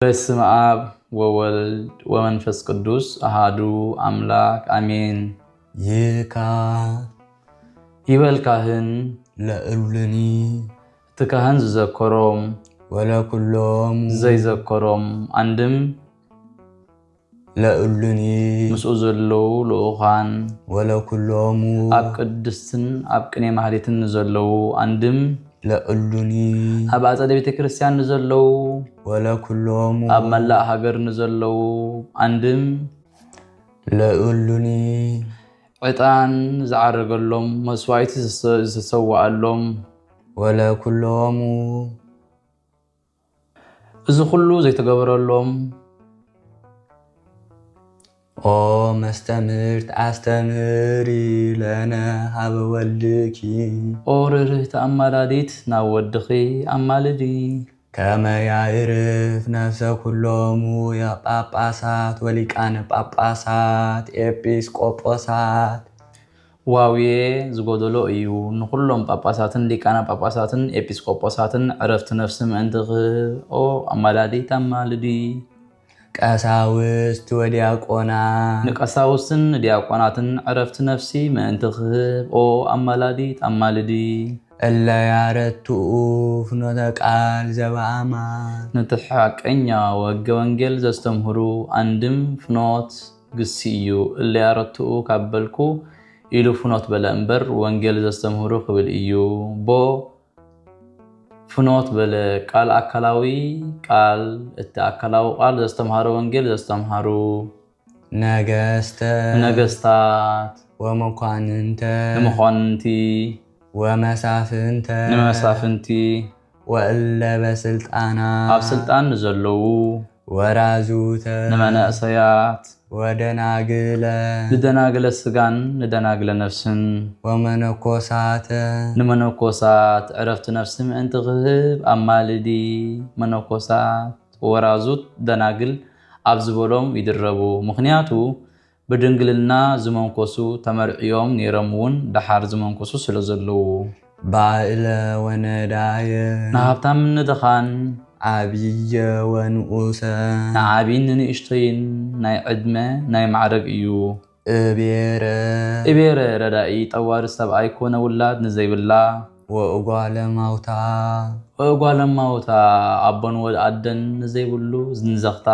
በስመ አብ ወወልድ ወመንፈስ ቅዱስ አሃዱ አምላክ አሜን። ይካ ይበልካህን ለእሉኒ ትካህን ዝዘከሮም ወለኩሎም ዘይዘከሮም አንድም ለእሉኒ ምስኡ ዘለው ልኡኻን ወለኩሎም ኣብ ቅድስትን ኣብ ቅኔ ማህሌትን ዘለው አንድም ለእሉኒ ኣብ አጸደ ቤተ ክርስቲያን ዘለው ወለኩሎም ኣብ መላእ ሃገር ዘለው አንድም ለእሉኒ ዕጣን ዝዓረገሎም መስዋዕቲ ዝሰዋዓሎም ወለኩሎም እዚ ኩሉ ዘይተገበረሎም ኦ መስተምርት አስተምሪ ለነ ሀበ ወልድኪ ኦ ርህርህቲ አማላዲት ናብ ወድኺ አማልዲ ከመ ያዕርፍ ነፍሰ ኩሎሙ የጳጳሳት ወሊቃነ ጳጳሳት ኤጲስቆጶሳት ዋውዬ ዝጎደሎ እዩ ንኩሎም ጳጳሳትን ሊቃነ ጳጳሳትን ኤጲስቆጶሳትን ዕረፍቲ ነፍሲ ምእንትኽ ኦ አማላዲት አማልዲ ቀሳውስት ወዲያቆናት ንቀሳውስትን ዲያቆናትን ዕረፍቲ ነፍሲ ምእንትኽ ኦ አማላዲት አማልዲ እለ ያረትኡ ፍኖተ ቃል ዘበአማን ነቲ ሓቀኛ ወገ ወንጌል ዘስተምህሩ አንድም ፍኖት ግሲ እዩ እለ ያረትኡ ካበልኩ ኢሉ ፍኖት በለ እምበር ወንጌል ዘስተምህሩ ክብል እዩ ቦ ፍኖት በለ ቃል አካላዊ ቃል እቲ አካላዊ ቃል ዘስተምሃሩ ወንጌል ዘስተምሃሩ ነገስታት ወመኳንንተ ንመኳንንቲ ወመሳፍንተ ወእለ በስልጣናት ኣብ ስልጣን ዘለው ወራዙተ ንመናእሰያት ንደናግለ ስጋን ንደናግለ ነፍስን ንመነኮሳት ዕረፍቲ ነፍሲ ምእንቲ ክህብ አማልዲ መነኮሳት ወራዙት ደናግል ኣብ ዝበሎም ይድረቡ ምክንያቱ ብድንግልና ዝመንኮሱ ተመርዕዮም ነይሮም እውን ዳሓር ዝመንኮሱ ስለ ዘለው ባእለ ወነዳየ ንሃብታም ንድኻን ዓብየ ወንኡሰ ንዓቢን ንእሽተይን ናይ ዕድመ ናይ ማዕረግ እዩ እቤረ ረዳኢ ጠዋሪ ሰብኣይ ኮነ ውላድ ንዘይብላ ወእጓለ ማውታ ኣቦን ወአደን ንዘይብሉ ንዘኽታ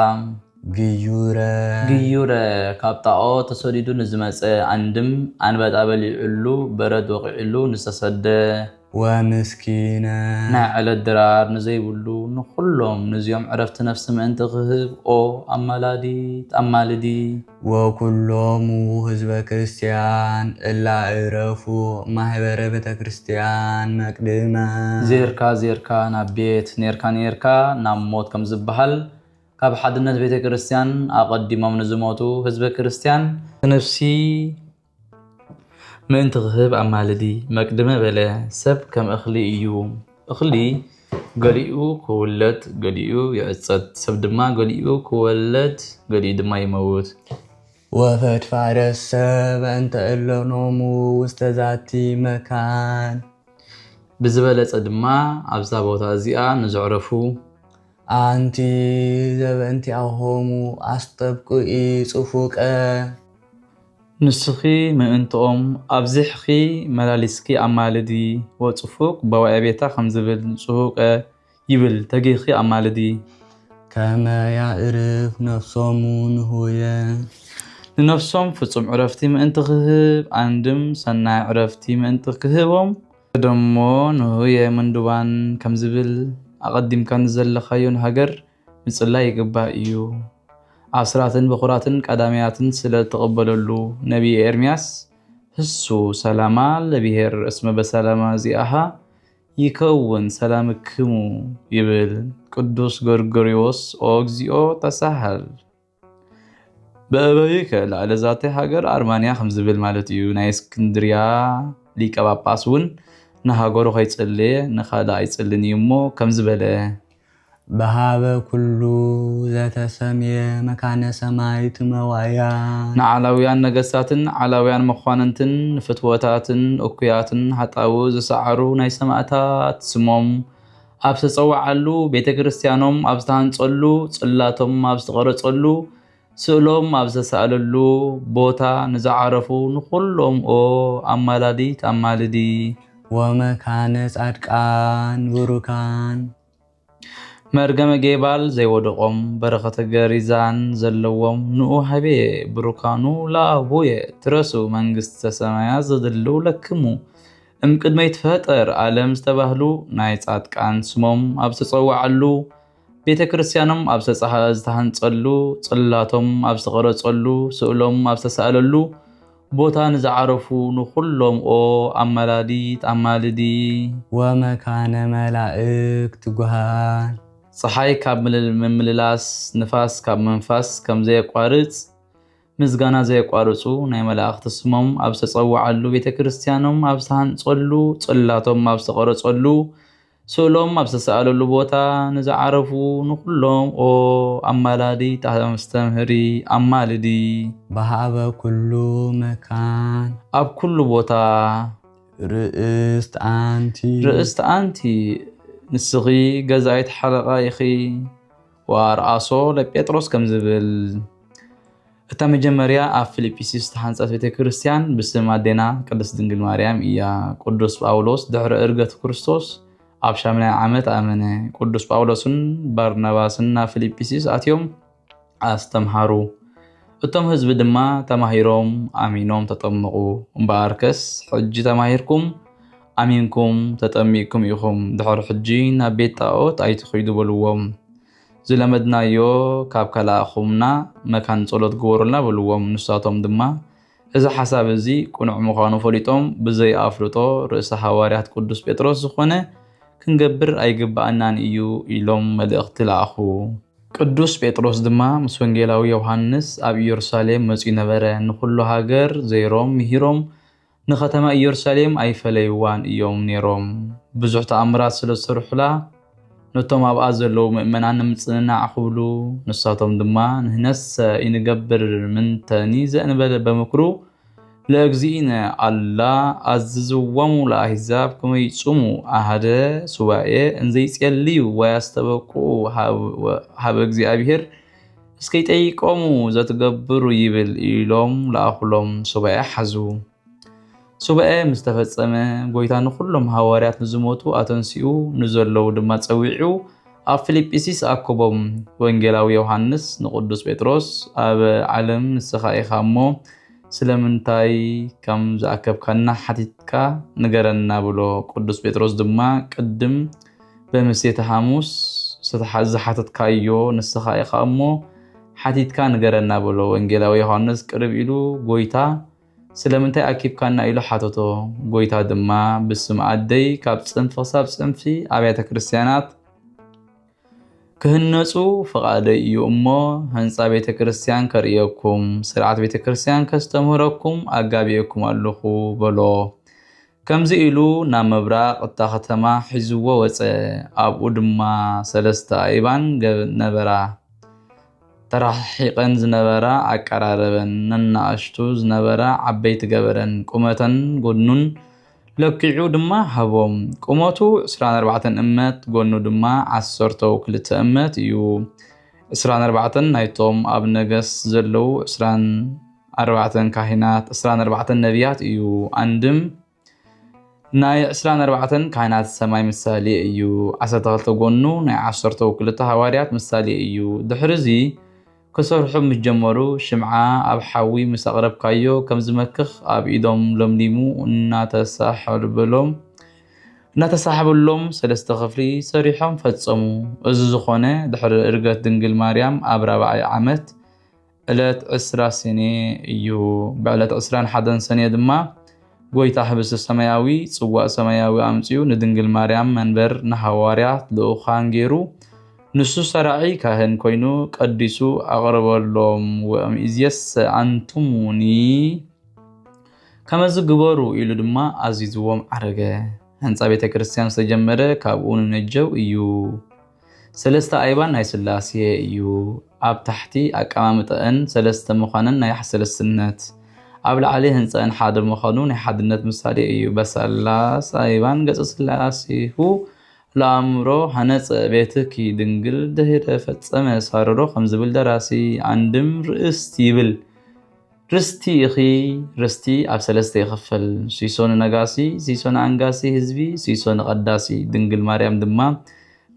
ግዩረ ካብ ጣዖ ተሰዲዱ ንዝመፀ አንድም አንበጣ በሊዑሉ በረድ ወቂዕሉ ንዝተሰደ ወምስኪነ ናይ ዕለት ድራር ንዘይብሉ ንኩሎም ነዚኦም ዕረፍቲ ነፍሲ ምእንቲ ክህብ ኦ አማላዲት አማልዲ ወኩሎሙ ህዝበ ክርስቲያን እላ ዕረፉ ማህበረ ቤተ ክርስቲያን መቅድመ ዜርካ ናብ ቤት ኔርካ ናብ ሞት ከም ዝበሃል ካብ ሓድነት ቤተ ክርስቲያን አቀዲሞም ንዝሞቱ ህዝበ ክርስቲያን ነፍሲ ምእንቲ ክህብ አማልዲ መቅድመ በለ ሰብ ከም እኽሊ እዩ እኽሊ ገሊኡ ክውለድ ገሊኡ ይዕፀድ ሰብ ድማ ገሊኡ ክወለድ ገሊኡ ድማ ይመውት ወፈድፋደ ሰብ እንተ እለኖሙ ውስተ ዛቲ መካን ብዝበለፀ ድማ ኣብዛ ቦታ እዚኣ ንዘዕረፉ አንቲ ዘበእንቲአሆሙ አስጠብቁኢ ጽፉቀ ንስኺ ምእንትኦም ኣብዚሕኺ መላሊስኪ አማልዲ ወጽፉቅ በዋዕ ቤታ ከም ዝብል ጽፉቀ ይብል ተጊኺ አማልዲ ከመ ያዕርፍ ነፍሶሙ ንሁየ ንነፍሶም ፍጹም ዕረፍቲ ምእንቲ ክህብ አንድም ሰናይ ዕረፍቲ ምእንቲ ክህቦም ደሞ ንሁየ ምንድባን ከም ዝብል አቀዲምካ ንዘለኻዮን ሃገር ምጽላይ ይግባእ እዩ አስራትን በኩራትን ቀዳሚያትን ስለተቀበለሉ ነቢይ ኤርምያስ ህሱ ሰላማ ለብሔር እስመ በሰላማ ዚአሃ ይከውን ሰላምክሙ ይብል ቅዱስ ጎርጎርዮስ ኦ እግዚኦ ተሳሃል በአበይከ ለዛተ ሃገር አርማንያ ከም ዝብል ማለት እዩ ናይ እስክንድርያ ሊቀ ጳጳስ እውን ንሃገሩ ከይጸልየ ንኻልእ ኣይጸልን እዩ እሞ ከም ዝበለ በሃበ ኩሉ ዘተሰምየ መካነ ሰማይት መዋያ ንዓላውያን ነገስታትን ዓላውያን መኳንንትን ፍትወታትን እኩያትን ሓጣው ዝሰዓሩ ናይ ሰማዕታት ስሞም ኣብ ዝተፀዋዓሉ ቤተ ክርስቲያኖም ኣብ ዝተሃንፀሉ ጽላቶም ኣብ ዝተቐረጸሉ ስእሎም ኣብ ዝተሰኣለሉ ቦታ ንዝዓረፉ ንኩሎም ኣማላዲት ኣማልዲ ወመካነ ጻድቃን ቡሩካን መርገመ ጌባል ዘይወደቆም በረኸተ ገሪዛን ዘለዎም ንኡ ሃቤ ብሩካኑ ለኣቡየ ትረሱ መንግስተ ሰማያት ዘድልው ለክሙ እምቅድመ ይትፈጠር ዓለም ዝተባህሉ ናይ ጻድቃን ስሞም ኣብ ዝተፀዋዓሉ ቤተ ክርስቲያኖም ኣብ ዝተሃንጸሉ ጽላቶም ኣብ ዝተቐረጸሉ ስእሎም ኣብ ዝተሰኣለሉ ቦታ ንዝዓረፉ ንኩሎም ኣማላዲት ኣማልዲ ወመካነ መላእክት ጉሃን ፀሓይ ካብ ምምልላስ ንፋስ ካብ መንፋስ ከም ዘየቋርጽ ምዝጋና ዘየቋርጹ ናይ መላእክቲ ስሞም ኣብ ዝተፀዋዓሉ ቤተ ክርስቲያኖም ኣብ ዝተሃንጸሉ ጽላቶም ኣብ ዝተቐረጸሉ ስእሎም ኣብ ዝተሰኣለሉ ቦታ ንዝዓረፉ ንኩሎም ኣማላዲት ኣስተምህሪ ኣማልዲ በሃበ ኩሉ መካን ኣብ ኩሉ ቦታ ርእስት አንቲ ንስኺ ገዛኢት ሓለቓ ኢኺ ወኣርኣሶ ለጴጥሮስ ከም ዝብል እታ መጀመርያ ኣብ ፊልጵስዩስ ዝተሃንጸት ቤተ ክርስቲያን ብስም ኣዴና ቅድስት ድንግል ማርያም እያ። ቅዱስ ጳውሎስ ድሕሪ ዕርገት ክርስቶስ ኣብ 80 ዓመት ኣመነ። ቅዱስ ጳውሎስን ባርናባስን ናብ ፊልጵስዩስ ኣትዮም ኣስተምሃሩ። እቶም ህዝቢ ድማ ተማሂሮም ኣሚኖም ተጠመቑ። እምበኣርከስ ሕጂ ተማሂርኩም ኣሚንኩም ተጠሚቕኩም ኢኹም ድሕሪ ሕጂ ናብ ቤት ጣዖት ኣይትኸይዱ በልዎም። ዝለመድናዮ ካብ ከላእኹምና መካን ጸሎት ግበሩልና በልዎም። ንሳቶም ድማ እዚ ሓሳብ እዚ ቁኑዕ ምዃኑ ፈሊጦም ብዘይኣፍልጦ ርእሰ ሃዋርያት ቅዱስ ጴጥሮስ ዝኾነ ክንገብር ኣይግባአናን እዩ ኢሎም መልእኽቲ ለኣኹ። ቅዱስ ጴጥሮስ ድማ ምስ ወንጌላዊ ዮሃንስ ኣብ ኢየሩሳሌም መጺኡ ነበረ። ንኩሉ ሃገር ዘይሮም ምሂሮም ንኸተማ ኢየሩሳሌም ኣይፈለይዋን እዮም ነይሮም። ብዙሕ ተኣምራት ስለ ዝሰርሑላ ነቶም ኣብኣ ዘለዉ ምእመናን ንምጽንናዕ ክብሉ ንሳቶም ድማ ንህነሰ ይንገብር ምንተኒ ዘእንበለ በምክሩ ለእግዚእነ ኣላ ኣዝዝዎሙ ለኣሕዛብ ከመይ ይጹሙ ኣሃደ ሱባኤ እንዘይጸልዩ ወያስተበቅዑ ሃበ እግዚአብሔር እስከይጠይቆሙ ዘትገብሩ ይብል ኢሎም ለኣኹሎም ሱባኤ ሓዙ። ሱባኤ ምስ ተፈጸመ ጎይታ ንኩሎም ሃዋርያት ንዝሞቱ ኣተንሲኡ ንዘለዉ ድማ ፀዊዑ ኣብ ፊልጵስዩስ ኣከቦም። ወንጌላዊ ዮሃንስ ንቅዱስ ጴጥሮስ ኣብ ዓለም ንስኻ ኢኻ እሞ ስለምንታይ ከም ዝኣከብካና ሓቲትካ ንገረና ብሎ። ቅዱስ ጴጥሮስ ድማ ቅድም በምሴተ ሐሙስ ዝሓተትካዮ ንስኻ ኢኻ እሞ ሓቲትካ ንገረና ብሎ። ወንጌላዊ ዮሃንስ ቅርብ ኢሉ ጎይታ ስለምንታይ ኣኪብካና ኢሉ ሓተቶ። ጎይታ ድማ ብስም ኣደይ ካብ ጽንፊ ክሳብ ጽንፊ ኣብያተ ክርስቲያናት ክህነፁ ፈቃደይ እዩ እሞ ህንፃ ቤተ ክርስቲያን ከርእየኩም ስርዓት ቤተ ክርስቲያን ከስተምህረኩም ኣጋቢአኩም ኣለኹ በሎ። ከምዚ ኢሉ ናብ ምብራቕ እታ ከተማ ሒዝዎ ወፀ። ኣብኡ ድማ 3 ኣእባን ነበራ። ተራሒቐን ዝነበራ ኣቀራረበን ነናእሽቱ ዝነበራ ዓበይቲ ገበረን። ቁመተን ጎኑን ለኪዑ ድማ ሃቦም። ቁመቱ 24 እመት ጎኑ ድማ 12 እመት እዩ። 24 ናይቶም ኣብ ነገስ ዘለዉ 24 ካህናት 24 ነቢያት እዩ። አንድም ናይ 24 ካህናት ሰማይ ምሳሌ እዩ። 12 ጎኑ ናይ 12 ሃዋርያት ምሳሌ እዩ። ድሕሪዚ ክሰርሑ ምስ ጀመሩ ሽምዓ ኣብ ሓዊ ምስ ኣቕረብካዮ ከም ዝመክኽ ኣብ ኢዶም ለምሊሙ እናተሳሓበሎም 3 ክፍሊ ሰሪሖም ፈጸሙ። እዚ ዝኾነ ድሕሪ ዕርገት ድንግል ማርያም ኣብ 4ይ ዓመት ዕለት 20 ሰኔ እዩ። ብዕለት 21 ሰኔ ድማ ጎይታ ህብስቲ ሰማያዊ ጽዋእ ሰማያዊ ኣምፂኡ ንድንግል ማርያም መንበር ንሃዋርያት ልኡኻን ገይሩ ንሱ ሰራዒ ካህን ኮይኑ ቀዲሱ ኣቕርበሎም። ወእምይእዜሰ አንቱሙኒ ከመዝ ግበሩ ኢሉ ድማ ኣዚዝዎም ዓረገ። ህንፃ ቤተ ክርስቲያን ዝተጀመረ ካብኡ ንነጀው እዩ። 3 ኣእባን ናይ ስላሴ እዩ። ኣብ ታሕቲ ኣቀማምጠአን 3 ምዃነን ናይ ሰለስትነት፣ ኣብ ላዕሊ ህንፃን ሓደ ምዃኑ ናይ ሓድነት ምሳሌ እዩ። በሰላስ ኣእባን ገጸ ስላሴሁ ለአእምሮ ሃነፀ ቤትኪ ድንግል ድህረ ፈጸመ ሳረሮ ከም ዝብል ደራሲ አንድም ርእስቲ ይብል ርስቲ እኺ ርስቲ ኣብ ሰለስተ ይኽፈል ሲሶ ንነጋሲ ሲሶ ንኣንጋሲ ህዝቢ ሲሶ ንቐዳሲ ድንግል ማርያም ድማ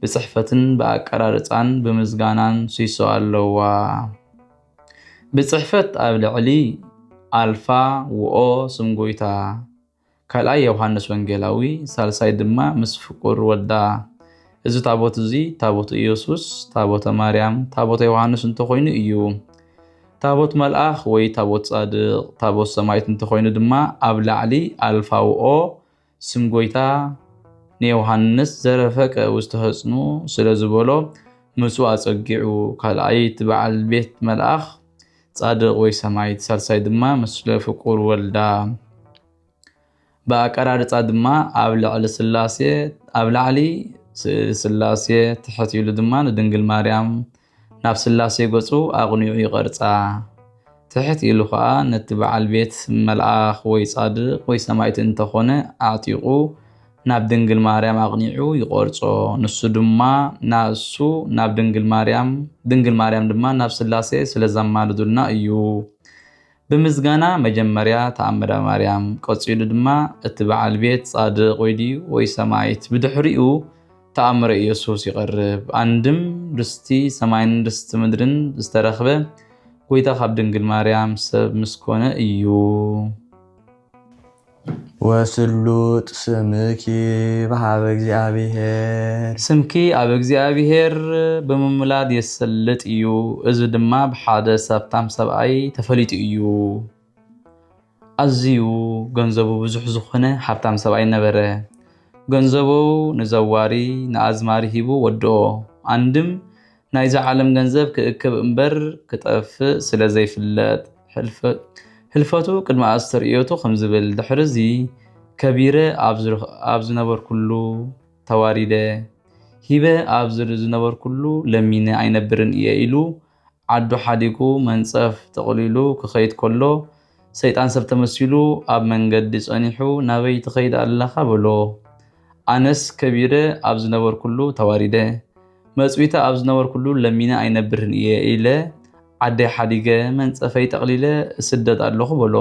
ብፅሕፈትን ብኣቀራርፃን ብምዝጋናን ሲሶ ኣለዋ ብፅሕፈት ኣብ ልዕሊ ኣልፋ ውኦ ስም ጎይታ ካልኣይ ዮሃንስ ወንጌላዊ ሳልሳይ ድማ ምስ ፍቁር ወልዳ እዚ ታቦት እዚ ታቦት ኢየሱስ ታቦተ ማርያም ታቦተ ዮሃንስ እንተኮይኑ እዩ ታቦት መልአኽ ወይ ታቦት ጻድቕ ታቦት ሰማይት እንተኮይኑ ድማ ኣብ ላዕሊ ኣልፋ ውኦ ስም ጎይታ ንዮሃንስ ዘረፈቀ ውስተ ህፅኑ ስለ ዝበሎ ምሱ ኣፀጊዑ ካልኣይ ትበዓል ቤት መልአኽ ጻድቕ ወይ ሰማይት ሳልሳይ ድማ ምስለ ፍቁር ወልዳ በኣቀራርፃ ድማ ኣብ ልዕሊ ስላሴ ኣብ ላዕሊ ስላሴ ትሕት ኢሉ ድማ ንድንግል ማርያም ናብ ስላሴ ገፁ ኣቕኒዑ ይቐርፃ ትሕት ኢሉ ከዓ ነቲ በዓል ቤት መልአኽ ወይ ጻድቕ ወይ ሰማይት እንተኾነ ኣዕጢቑ ናብ ድንግል ማርያም ኣቕኒዑ ይቆርፆ ንሱ ድማ ናሱ ናብ ድንግል ማርያም ድማ ናብ ስላሴ ስለዘማልዱልና እዩ ብምዝጋና መጀመርያ ተኣምረ ማርያም ቀፂሉ ድማ እቲ በዓል ቤት ጻድቕ ወይ ድዩ ወይ ሰማይት ብድሕሪኡ ተኣምረ ኢየሱስ ይቐርብ አንድም ርስቲ ሰማይን ርስቲ ምድርን ዝተረኽበ ጎይታ ካብ ድንግል ማርያም ሰብ ምስኮነ እዩ ወስሉጥ ስምኪ በሃበ እግዚአብሔር ስምኪ ኣብ እግዚአብሔር ብምምላድ የሰልጥ እዩ እዚ ድማ ብሓደ ሰብታም ሰብኣይ ተፈሊጡ እዩ ኣዝዩ ገንዘቡ ብዙሕ ዝኾነ ሓብታም ሰብኣይ ነበረ ገንዘቡ ንዘዋሪ ንኣዝማሪ ሂቡ ወድኦ አንድም ናይዚ ዓለም ገንዘብ ክእክብ እምበር ክጠፍእ ስለ ዘይፍለጥ ህልፈቱ ቅድሚ ኣስተርእዮቱ ከም ዝብል ድሕርዚ ከቢረ ኣብ ዝነበር ኩሉ ተዋሪደ ሂበ ኣብ ዝነበር ኩሉ ለሚነ ኣይነብርን እየ ኢሉ ዓዱ ሓዲጉ መንፀፍ ተቕሊሉ ክኸይድ ከሎ ሰይጣን ሰብ ተመሲሉ ኣብ መንገዲ ጸኒሑ ናበይ ትኸይድ ኣለኻ ብሎ ኣነስ ከቢረ ኣብ ዝነበር ኩሉ ተዋሪደ መፅቢተ ኣብ ዝነበር ኩሉ ለሚነ ኣይነብርን እየ ኢለ ዓደይ ሓዲገ መንፀፈይ ጠቕሊለ ስደት ኣለኹ ብሎ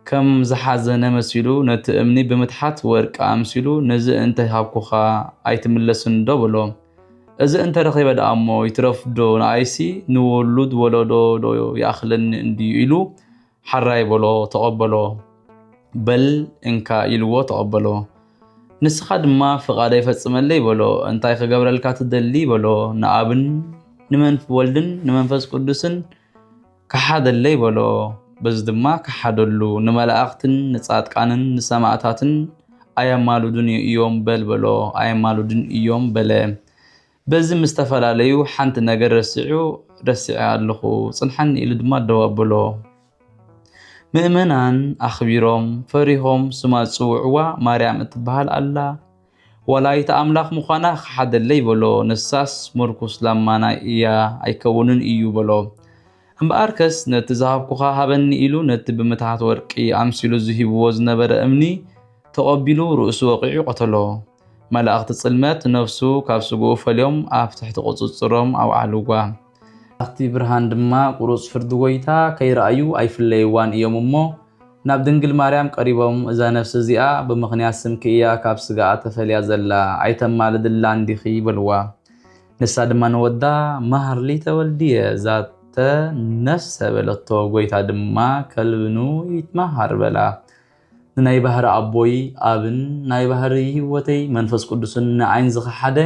ከም ዝሓዘነ መሲሉ ነቲ እምኒ ብምትሓት ወርቂ ኣምሲሉ ነዚ እንተይሃብኩኻ ኣይትምለስን ዶ ብሎ እዚ እንተረኺበ ደኣ እሞ ይትረፍዶ ንኣይሲ ንውሉድ ወለዶ ዶ ይኣኽለኒ እንድዩ ኢሉ ሓራይ ብሎ ተቐበሎ በል እንካ ኢልዎ ተቐበሎ ንስኻ ድማ ፍቓደ ይፈጽመለይ በሎ እንታይ ክገብረልካ ትደሊ በሎ ንኣብን ወልድን ንመንፈስ ቅዱስን ከሓደለይ በሎ በዚ ድማ ከሓደሉ ንመላእኽትን ንጻድቃንን ንሰማዕታትን ኣየማሉድን እዮም በሎ ኣየማሉድን እዮም በለ በዚ ምስተፈላለዩ ሓንቲ ነገር ረሲዐ ኣለኹ ጽንሐኒ ኢሉ ድማ ደዋበሎ ምእመናን ኣኽቢሮም ፈሪሆም ስማ ዝፅውዕዋ ማርያም እትበሃል ኣላ ወላይተ ኣምላኽ ምዃና ክሓደለይ በሎ ንሳስ ምርኩስ ላማና እያ ኣይከውንን እዩ በሎ እምበኣርከስ ነቲ ዝሃብኩኻ ሃበኒ ኢሉ ነቲ ብምትሓት ወርቂ ኣምሲሉ ዝሂብዎ ዝነበረ እምኒ ተቐቢሉ ርእሱ ወቂዑ ቆተሎ መላእኽቲ ጽልመት ነፍሱ ካብ ስጉኡ ፈልዮም ኣብ ትሕቲ ቁፅፅሮም ኣውዓልዋ ኣኽቲ ብርሃን ድማ ቁሩፅ ፍርዲ ጎይታ ከይረኣዩ ኣይፍለይዋን እዮም እሞ ናብ ድንግል ማርያም ቀሪቦም እዛ ነፍሲ እዚኣ ብምኽንያት ስምኪ እያ ካብ ስጋኣ ተፈልያ ዘላ ኣይተማልድላ እንዲኺ ይበልዋ ንሳ ድማ ንወዳ መሃርሊ ተወልድየ ዛተ ነፍሰ በለቶ ጎይታ ድማ ከልብኑ ይትመሃር በላ ንናይ ባህሪ ኣቦይ ኣብን ናይ ባህሪ ህይወተይ መንፈስ ቅዱስን ንዓይን ዝኸሓደ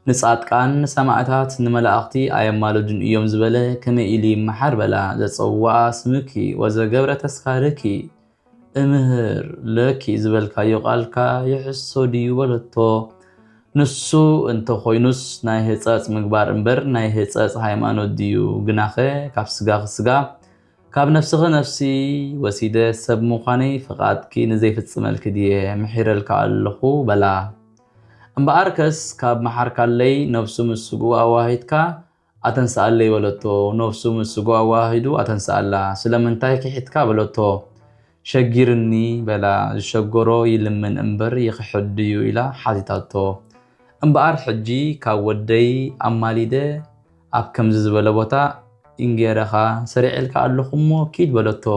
ንጻድቃን ንሰማዕታት ንመላእኽቲ ኣየማልዱን እዮም ዝበለ ከመይ ኢሉ ይመሓር በላ ዘፀውዓ ስምኪ ወዘገብረ ተስካርኪ እምህር ለኪ ዝበልካዮ ቃልካ ይሕሶ ድዩ በለቶ ንሱ እንተኾይኑስ ናይ ህፀፅ ምግባር እምበር ናይ ህፀፅ ሃይማኖት ድዩ ግናኸ ካብ ስጋኺ ስጋ ካብ ነፍስኺ ነፍሲ ወሲደ ሰብ ምዃነይ ፍቓድኪ ንዘይፍፅመልክ ድየ ምሒረልካ ኣለኹ በላ እምበኣርከስ ካብ መሓርካለይ ነፍሱ ምስ ስጉኡ ኣዋሂድካ ኣተንስኣለይ በለቶ ነፍሱ ምስ ስጉኡ ኣዋሂዱ ኣተንስኣላ ስለምንታይ ክሒትካ በለቶ ሸጊርኒ በላ ዝሸገሮ ይልምን እምበር ይኽሕድዩ ኢላ ሓቲታቶ እምበኣር ሕጂ ካብ ወደይ ኣማሊደ ኣብ ከምዚ ዝበለ ቦታ ኢንጌረኻ ሰሪዕልካ ኣለኹሞ ኪድ በለቶ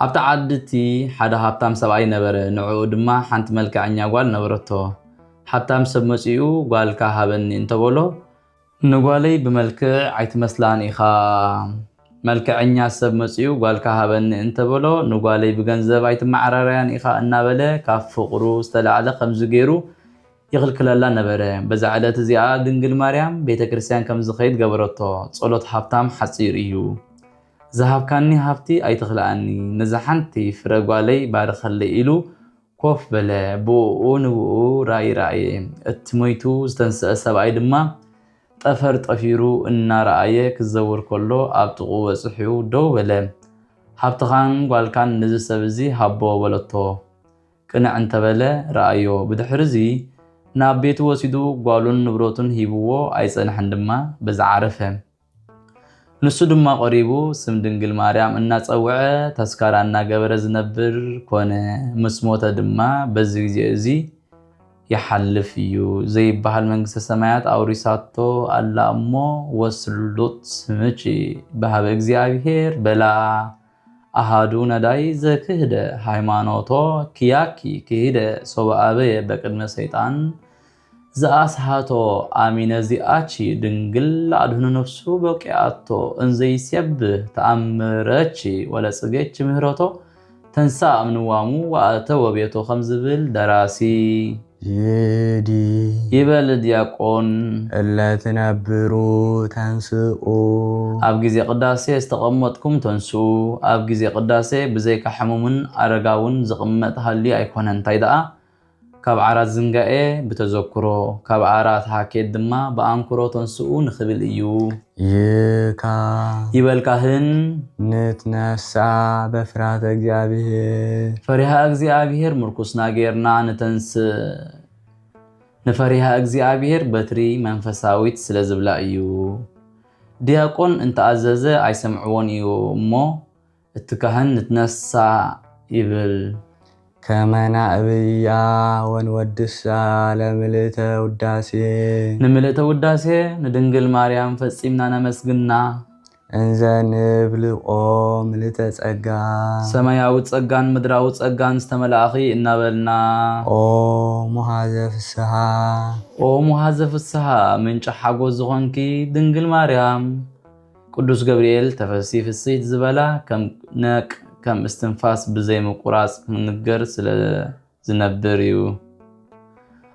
ኣብታ ዓድቲ ሓደ ሃብታም ሰብኣይ ነበረ ንዕኡ ድማ ሓንቲ መልክዐኛ ጓል ነበረቶ ሃብታም ሰብ መፂኡ ጓልካ ሃበኒ እንተበሎ ንጓለይ ብመልክዕ ኣይትመስላን ኢኻ መልክዐኛ ሰብ መፂኡ ጓልካ ሃበኒ እንተበሎ ንጓለይ ብገንዘብ ኣይትመዓራርያን ኢኻ እናበለ ካብ ፍቅሩ ዝተላዕለ ከምዚ ገይሩ ይኽልክለላ ነበረ በዛ ዕለት እዚኣ ድንግል ማርያም ቤተክርስትያን ከም ዝኸይድ ገበረቶ ጸሎት ሃብታም ሓፂር እዩ ዝሃብካኒ ሃብቲ ኣይትኽልኣኒ ነዛ ሓንቲ ፍረ ጓለይ ባርኸለይ ኢሉ ኮፍ በለ ብኡ ንብኡ ራእየ እቲ ሞይቱ ዝተንስአ ሰብኣይ ድማ ጠፈር ጠፊሩ እናረኣየ ክዘውር ከሎ ኣብ ጥቑ በፅሑ ደው በለ ሃብትኻን ጓልካን ነዚ ሰብ እዚ ሃቦ በለቶ ቅንዕ እንተበለ ረኣዮ ብድሕሪ እዚ ናብ ቤቱ ወሲዱ ጓሉን ንብረቱን ሂብዎ ኣይፀንሐን ድማ በዛ ዓረፈ ንሱ ድማ ቀሪቡ ስም ድንግል ማርያም እናፀውዐ ተስካራ እናገበረ ዝነብር ኮነ ምስ ሞተ ድማ በዚ ግዜ እዚ يحلف يو زي بحال منقصة سمايات أو رساتو ألا أمو وصلوت سمجي بحاب اكزيابير بلا أهادونا دايزة كهده هايمانوتو كياكي كهده صوب آبه بقدم سيطان زأسهاتو آمين زياتي دنقل عدهن نفسو بوكياتو انزي سيب تأمراتي ولا سقيتش مهراتو تنسى منوامو وآتو بيتو خمزبل دراسي يدي يبل دياقون ألا تنبرو تنسؤو أبجزي قداسي استقمتكم تنسو أبجزي قداسي بزيك حمومن أرقاون زقمت هاللي أيكونن تايدا كاب عرات زنقائي بتذكرو كاب عرات هاكيد دما بأنكرو تنسؤو نخبل إيو يكا يبل كاهن نتنسع بفرات أجزابير فريها أجزابير مركوسنا غيرنا نتنس نفريها أجزابير بتري منفساويت سلازبلا إيو دياقون انت عزازة عيسمعون إيو مو اتكاهن نتنسع يبل كما نعبيا ونودسا لملتا وداسي نملتا وداسي ندنقل مريم فسيمنا نمسقنا انزان بلقو ملتا تسقا سماياو تسقان مدراو تسقان استملاخي إنابلنا او محازف السها او محازف السها من شحاقو الزغنكي دنقل مريم قدوس جبريل تفسي في السيد زبالا كم استنفاس بزي مقراص من نقر سلا زنبريو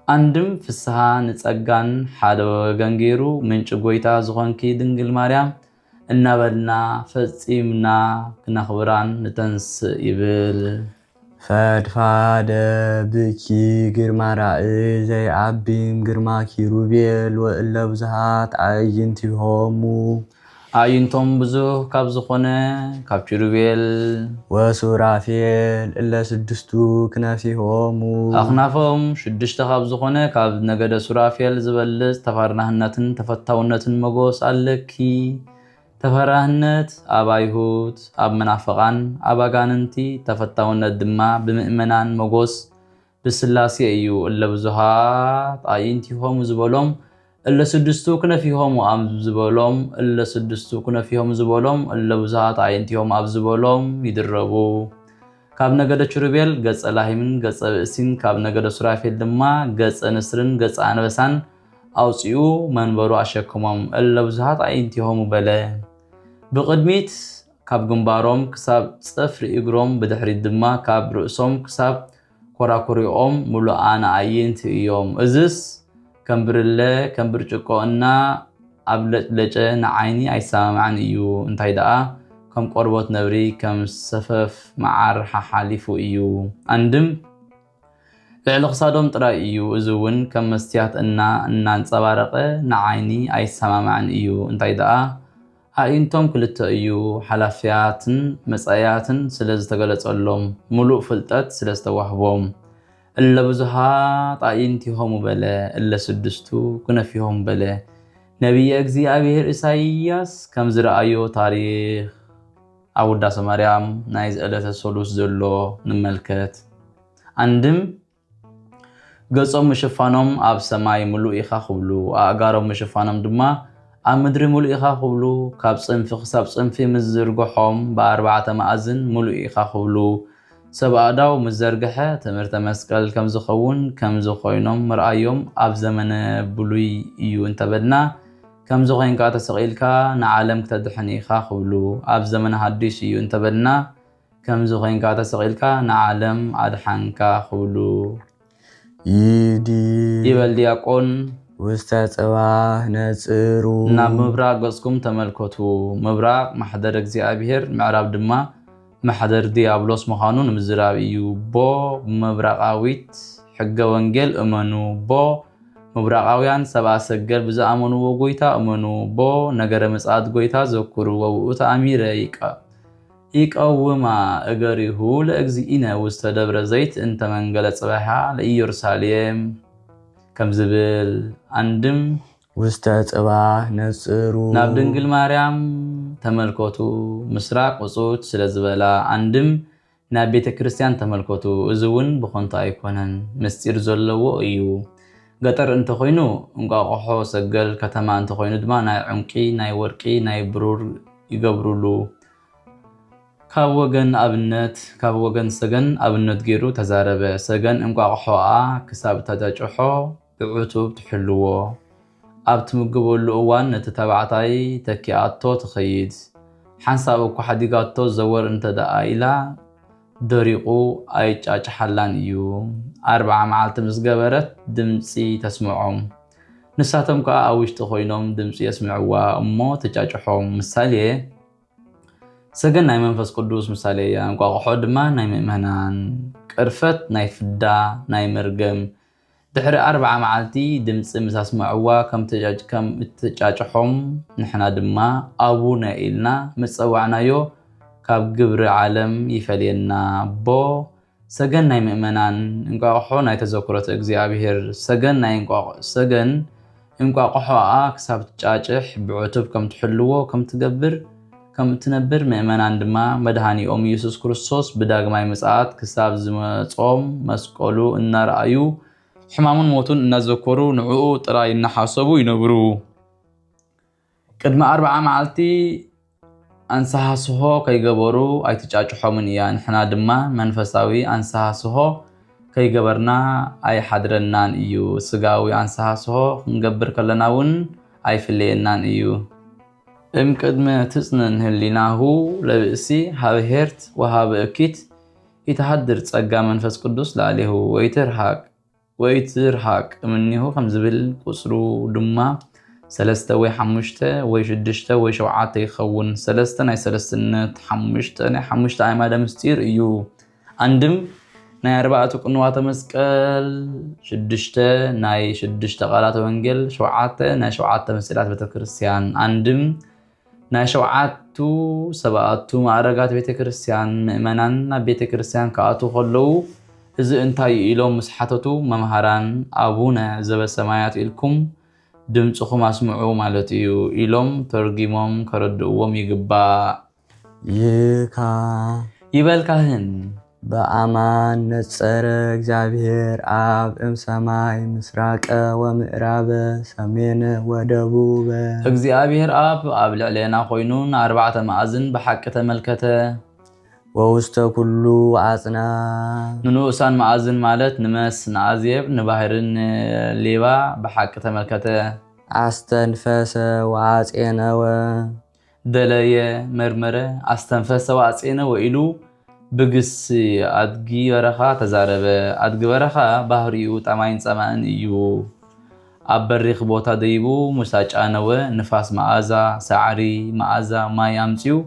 عندم في السها نتسقان حادو غنغيرو من شقويتا زغنكي دنقل مريم النابلنا فسيمنا كنخبران نتنس يبل فاد بكي قرما رأي زي عبيم قرما كيروبيل وإلا بزهات عينتي هومو عينتم بزو كاب زخونة كاب كيروبيل وسورافيل إلا سدستو كنافي هومو أخنافهم شدشت كاب زخونة كاب نقد سورافيل زبلز تفارنهنتن تفتاونتن مغوس ألكي تفرهنت أبايهوت أب منافقان أباقاننتي تفتاونت دما بمؤمنان مغوس بسلاسي أيو إلا بزهات آينتي هم زبولهم إلا سدستو كنا فيهم أم زبولهم إلا سدستو كنا فيهم زبولهم إلا بزهات آينتي هم أب زبولهم يدربو كاب نقد شربيل قص ألاهمن قص بأسين كاب نقد سرافيل دما قص نسرن قص عنبسان أوصيو منبرو أشكمهم إلا بزهات آينتي هم بلا بقدميت كاب جنبارهم كساب صفر إجرام بدحر الدما كاب رؤسهم كساب كوراكوريهم ملو أنا عينت يوم أزس كمبرله كمبرجكونا قبلت لجأ نعيني أي سامعن إيو انتهيدا كم قربات نبري كم سفف معار حالفو إيو عندم العلاقصادهم ترى إيو أزون كم مستيات إن نصبارقه نعيني أي سامعن إيو انتهيدا أنتم كلتا إيو حلافياتن مساياتن سلز تغلصلهم ملوء فلطات سلز توهبهم إلا بزهات أنتيهم بلا إلا سدستو كنا فيهم بلا نبي أجزي أبيهر إساياس كم زرعيو تاريخ أوداس مريم نايز ألة السلوس زلو نملكت عندم قصهم مشفانهم أب سماي ملو إخا خبلو أقارهم مشفانهم دما أمدر ملو إخا خبلو كاب صنف خساب صنفي مزرقحهم بأربعة مأزن ملو إخا خبلو سبا داو مزرقحة تمرت مسكال كم زخون كم زخوينهم مرأيهم أب زمن بلوي إيو انتبدنا كم زخين كاتا سغيلكا نعالم كتدحني إخا خبلو أب زمن حديش إيو انتبدنا كم زخين كاتا سغيلكا نعالم أدحنكا خبلو يدي يبل دياقون وستتباه نصرو ناب مبراق قصكم تملكتو مبراق محضر እግዚአብሔር معراب دما محضر ديابلوس مخانون مزراب إيو بو مبراقاويت حق وانجل أمنو بو مبراقاويان سبع سجل بزا أمنو وقويتا أمنو بو نقر مسعاد قويتا زوكرو ووؤتا أمير يقوما أقريهو لأجزئنا واستدبر زيت انت منقلت صباحا لإيرساليم كم زبل عندم وستتباه نصرو ناب دنقل مريم تملكوتو مسراق وصوت سلزبلا عندم ناب بيت كريستيان تملكوتو ازون بخونتا ايكونن مستير زلو ايو قطر انت خوينو انقا قحو سجل كتما انت خوينو دما ناي عمقي ناي ورقي ناي برور يقبرولو كاب وغن أبنت كاب وغن سجن أبنت جيرو تزاربه سجن إمقا قحوة كساب تدجحو بعتوب تحلوه أبت مقبول أوان نتتبعتاي تكياتو تخيد حنسابو كحديقاتو زور انت دائلا دريقو أي جاج حلان إيو 4 معالت مسقبرت دمسي تسمعهم نساتهم كا أويش تخوينهم دمسي يسمعوا أمو تجاجحهم مثالي سجن ناي منفس قدوس مثالي أمقا قحو دما ناي مؤمنان كرفت ناي فدا ناي مرقم دحر 4 معالتي دمس مساسمعوا كم تجاجحهم نحنا دما أبونا إلنا متصوعنايو كاب قبر عالم يفلينا بو سجن ناي مؤمنان انقا قحو ناي تذكرت እግዚአብሔር سجن ناي انقا قحو كساب تجاجح بعتب كم تحلوه كم تنبر مؤمنان دما مدهاني يسوس كريستوس بداغماي مسعات كساب زمصوم مسقلو ان رأيو حمامون موتون نذكرو نعو طراي نحاسبو ينبرو قدم 4 معالتي انسحاسو كيغبرو ايتጫጭሖምን እያ ንሕና ድማ መንፈሳዊ አንሳሐስሆ ከይገበርና አይ ሓድረናን እዩ ስጋዊ አንሳሐስሆ ክንገብር ከለናውን አይፍለየናን እዩ ቅድመ ትጽነን ህሊናሁ ለብእሲ ሃብሄርት ወሃብ እኪት ይተሐድር ጸጋ መንፈስ ቅዱስ ላሌሁ ويترحق منه خم زبل قصرو دما 3 ወይ 5 ወይ 6 ወይ 7 يخون 3 ናይ 3ነት 5 ናይ 5 ኣይማደ ምስጢር እዩ አንድም ናይ 4 ቅንዋተ መስቀል 6 ናይ 6 ቃላተ ወንጌል 7 ናይ 7 መስላት ቤተክርስቲያን አንድም ናይ 7 ማዕረጋት ቤተክርስቲያን ምእመናንና ቤተክርስቲያን ካኣቱ ከለው እዚ እንታይ ኢሎም መስሓተቱ መምሃራን አቡነ ዘበሰማያት ኢልኩም ድምጽኹም አስምዑ ማለት እዩ ኢሎም ተርጊሞም ከረድእዎም ይግባእ ይበልካህን በአማን ነጸረ እግዚአብሔር አብ እምሰማይ ምስራቀ ወምዕራበ ሰሜን ወደቡበ እግዚአብሔር አብ ልዕሌና ኮይኑን 4 ማዕዝን በሐቅ ተመልከተ ووسط كل عصنا ننوسان معازن مالت نمس نعزيب نباهرن ليبا بحق تملكته استنفس وعصينا و دليه مرمره استنفس وعصينا وإلو بقس أدقي ورخا تزاربه أدقي ورخا بحريو تماين سمان إيو أبريخ بوتا ديبو مساج آنو نفاس معازا سعري معازا ما يامسيو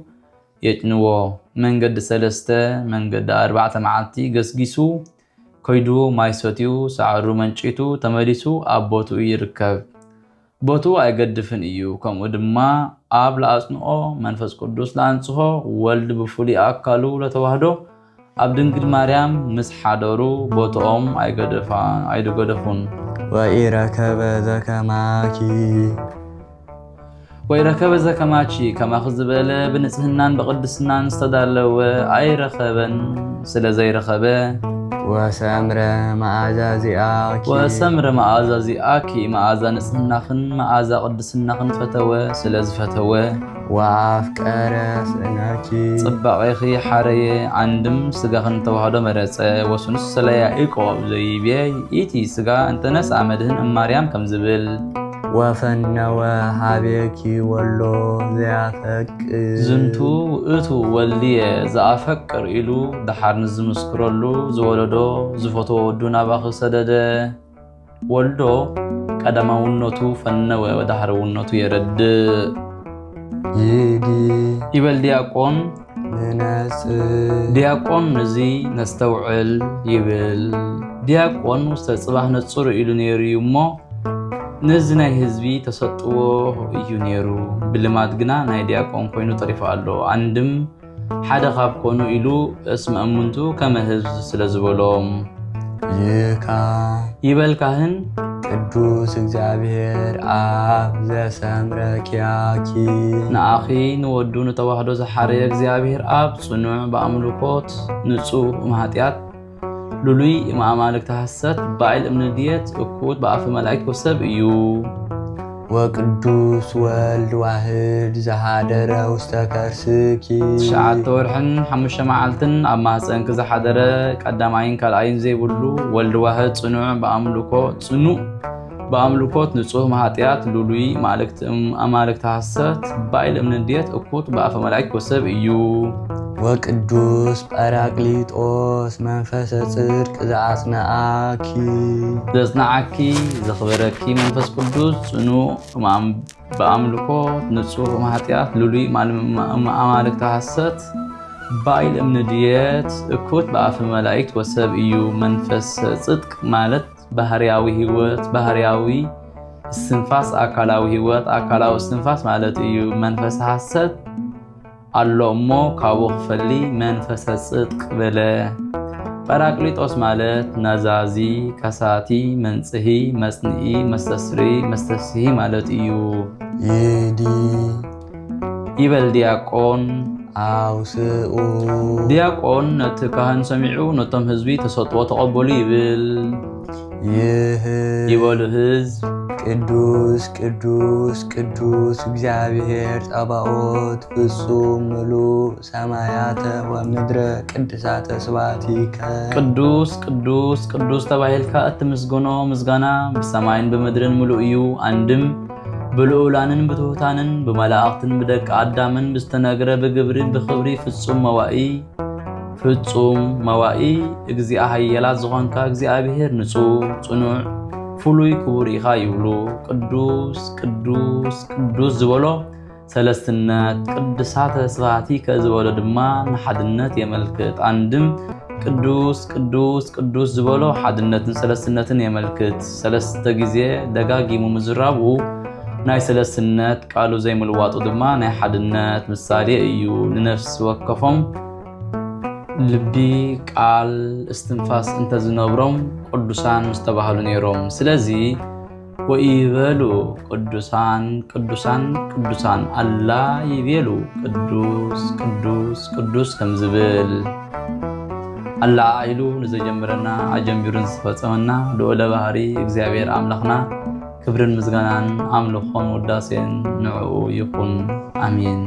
يتنو منقد 3 منقد 4 معالتي قسقسو كيدو مايسوتيو سعرو منشيتو تمليسو أبوتو يركب بوتو أيقدفن إيو كم ودما آب لأسنو منفس قدوس لأنسوه والد بفولي أكالو لتوهدو أبدنقد مريم مسحادورو بوتو أيدو قدفون وإركب ذاك معكي ويركب زكماتشي كما خزبله بنصحنان بقدسنان استدالو اي رخبن سلا زي رخبه وسمر معازازي اكي معازا نصحناخن معازا قدسناخن فتوى سلاز فتوى وافكار سناكي صباقي حري عندم سغاخن توهادو مرصه وسنس سلايا ايقو زي بي ايتي سغا انت ناس عمدهن مريم كم زبل وفنوا حبيكي ولو زيافكر زنتو اتو ولي زافكر إلو دحار نزمسكرلو زولدو زفوتو ودونا باخ سدده ولدو قدماونتو فنوا ودحرونتو يرد يدي يبل دياقون دياقون نزي نستوعل يبل دياقون مستصباح نصر إلو نيريو مو نزناي حزبي تسطوه እዩ ነይሩ ብልማት ግና ናይ ዲያቆን ኮይኑ ተሪፋ ኣሎ አንድም ሓደ ካብ ኮኑ ኢሉ እስመ እሙንቱ ከመ ህዝብ ስለዝበሎም ይበልካህን ቅዱስ እግዚአብሔር አብ ዘሰምረኪያኪ ንአኺ ንወዱ ንተዋህዶ ዝሓረየ እግዚአብሔር አብ ጽኑዕ በአምልኮት ንጹህ ማህጢያት لولي مع مالك تحسات بعيل من الديات أكود بعرف ملاك وسب يو وقدوس والد واحد زحادرة وستكرسكي شعات ورحن حمشة معلتن أما سأنك زحادرة قدام عين كالعين زي بلو والد واحد صنوع بأملكوت نصوه مهاتيات لولي مالك تحسات بعيل من الديات أكود بعرف ملاك وسب يو وقدوس باراكليطوس منفس صدق زعصنعكي زخبركي منفس قدوس صنو بأملكوت نصوح محطيات لولي مالك تحسات بايل من ديات اكوت بقى في ملائكة وسب ايو منفس صدق مالت بهرياوي هيوت بهرياوي استنفاس اكالاوي هيوت اكالاو استنفاس مالت ايو منفس حسد الله مو كابو خفلي منفس صدق بلا باراكليطوس مالت نزازي كساتي منصهي مسنئي مستسهي مالت ايو يدي يبل دياقون አውስኡ ዲያቆን ነትካህን ሰሚዑ ነቶም ህዝቢ ተሰጥዎ ተቀበሉ ይብል ይበሉ ህዝብ ቅዱስ ቅዱስ ቅዱስ እግዚአብሔር ጸባኦት ፍጹም ምሉእ ሰማያተ ወምድረ ቅድሳተ ስብሐቲከ ቅዱስ ቅዱስ ቅዱስ ተባሂልካ እትምስገኖ ምስጋና በሰማይን በምድርን ምሉእ እዩ አንድም بلولانن بتوتانن بملاእክትን بدق አዳምን بستنغره بغبرን بخبري ፍጹም መዋኢ እግዚአ ኃያላት ዝኾንካ እግዚአብሔር ንጹህ ጽኑዕ ፍሉይ ክቡር ኢኻ ይብሉ ቅዱስ ቅዱስ ቅዱስ ዝበሎ ሰለስትነት ቅድሳተ ስብሐቲከ ዝበሎ ድማ ንሓድነት የመልክት አንድም ቅዱስ ቅዱስ ቅዱስ ዝበሎ ሓድነትን ሰለስትነትን የመልክት ሰለስተ ጊዜ ደጋጊሙ ምዝራቡ ናይ ሰለስትነት ቃሉ ዘይምልዋጡ ድማ ናይ ሓድነት ምሳሌ እዩ ንነፍስ ወከፎም ልቢ ቃል እስትንፋስ እንተ ዝነብሮም ቅዱሳን ምስተባሃሉ ነይሮም ስለዚ ወይበሉ ቅዱሳን ቅዱሳን ቅዱሳን አላ ይቤሉ ቅዱስ ቅዱስ ቅዱስ ከም ዝብል አላ ኢሉ ንዘጀምረና አጀምቢሩን ዝፈጸመና ልዑለ ባህሪ እግዚአብሔር አምላኽና ክብርን ምስጋናን አምልኾን ውዳሴን ንዕኡ ይኹን አሜን